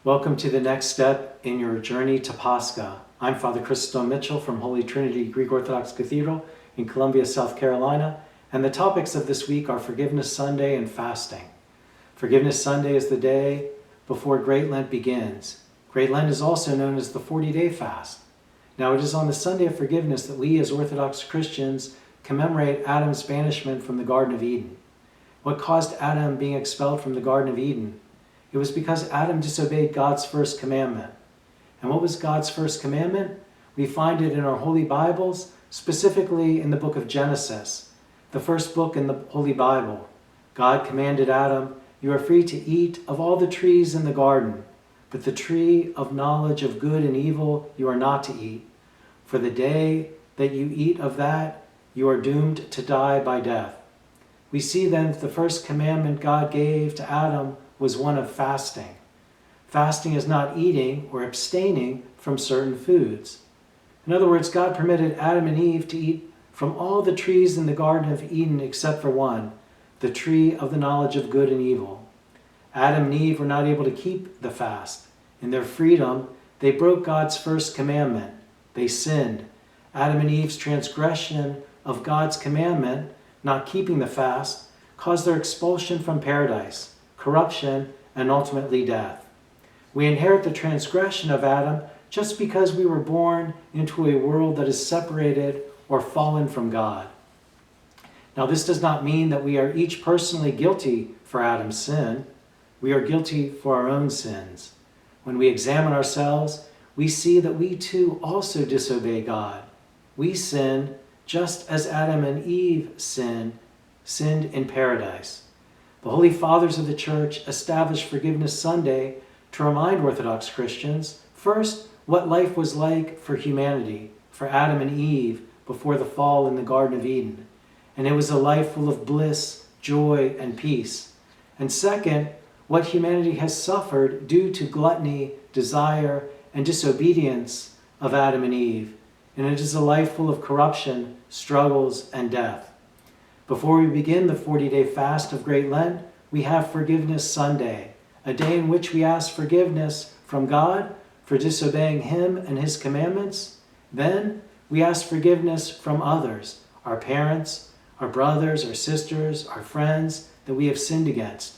Welcome to the next step in your journey to Pascha. I'm Father Chrysostom Mitchell from Holy Trinity Greek Orthodox Cathedral in Columbia, South Carolina, and the topics of this week are Forgiveness Sunday and fasting. Forgiveness Sunday is the day before Great Lent begins. Great Lent is also known as the 40-day fast. Now, it is on the Sunday of Forgiveness that we as Orthodox Christians commemorate Adam's banishment from the Garden of Eden. What caused Adam being expelled from the Garden of Eden? It was because Adam disobeyed God's first commandment. And what was God's first commandment? We find it in our Holy Bibles, specifically in the book of Genesis, the first book in the Holy Bible. God commanded Adam, "You are free to eat of all the trees in the garden, but the tree of knowledge of good and evil you are not to eat. For the day that you eat of that, you are doomed to die by death." We see then that the first commandment God gave to Adam was one of fasting. Fasting is not eating or abstaining from certain foods. In other words, God permitted Adam and Eve to eat from all the trees in the Garden of Eden except for one, the tree of the knowledge of good and evil. Adam and Eve were not able to keep the fast. In their freedom, they broke God's first commandment. They sinned. Adam and Eve's transgression of God's commandment, not keeping the fast, caused their expulsion from paradise, corruption, and ultimately death. We inherit the transgression of Adam just because we were born into a world that is separated or fallen from God. Now, this does not mean that we are each personally guilty for Adam's sin. We are guilty for our own sins. When we examine ourselves, we see that we too also disobey God. We sin just as Adam and Eve sinned in paradise. The Holy Fathers of the Church established Forgiveness Sunday to remind Orthodox Christians, first, what life was like for humanity, for Adam and Eve, before the fall in the Garden of Eden. And it was a life full of bliss, joy, and peace. And second, what humanity has suffered due to gluttony, desire, and disobedience of Adam and Eve. And it is a life full of corruption, struggles, and death. Before we begin the 40-day fast of Great Lent, we have Forgiveness Sunday, a day in which we ask forgiveness from God for disobeying Him and His commandments. Then we ask forgiveness from others, our parents, our brothers, our sisters, our friends that we have sinned against.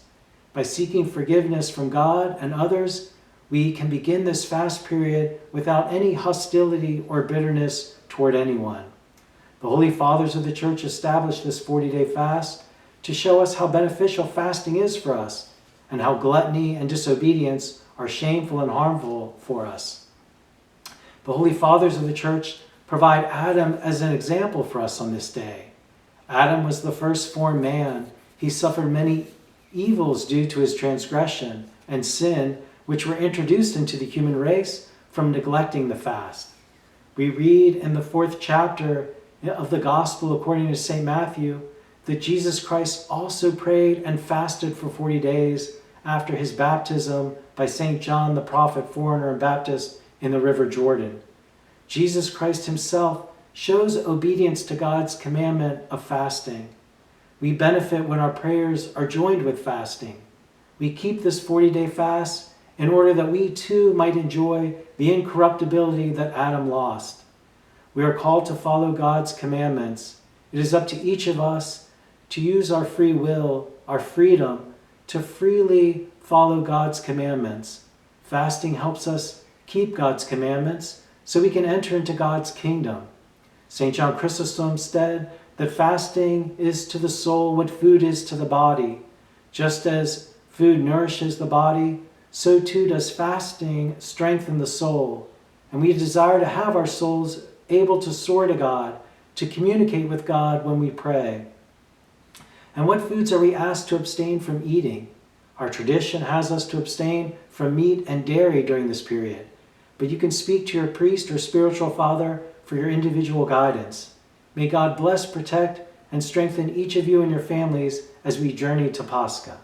By seeking forgiveness from God and others, we can begin this fast period without any hostility or bitterness toward anyone. The Holy Fathers of the Church established this 40-day fast to show us how beneficial fasting is for us and how gluttony and disobedience are shameful and harmful for us. The Holy Fathers of the Church provide Adam as an example for us on this day. Adam was the first formed man. He suffered many evils due to his transgression and sin, which were introduced into the human race from neglecting the fast. We read in the 4th chapter of the Gospel according to St. Matthew that Jesus Christ also prayed and fasted for 40 days after his baptism by St. John the prophet, forerunner and Baptist, in the river Jordan. Jesus Christ himself shows obedience to God's commandment of fasting. We benefit when our prayers are joined with fasting. We keep this 40-day fast in order that we too might enjoy the incorruptibility that Adam lost. We are called to follow God's commandments. It is up to each of us to use our free will, our freedom, to freely follow God's commandments. Fasting helps us keep God's commandments so we can enter into God's kingdom. St. John Chrysostom said that fasting is to the soul what food is to the body. Just as food nourishes the body, so too does fasting strengthen the soul. And we desire to have our souls able to soar to God, to communicate with God when we pray. And what foods are we asked to abstain from eating? Our tradition has us to abstain from meat and dairy during this period, but you can speak to your priest or spiritual father for your individual guidance. May God bless, protect, and strengthen each of you and your families as we journey to Pascha.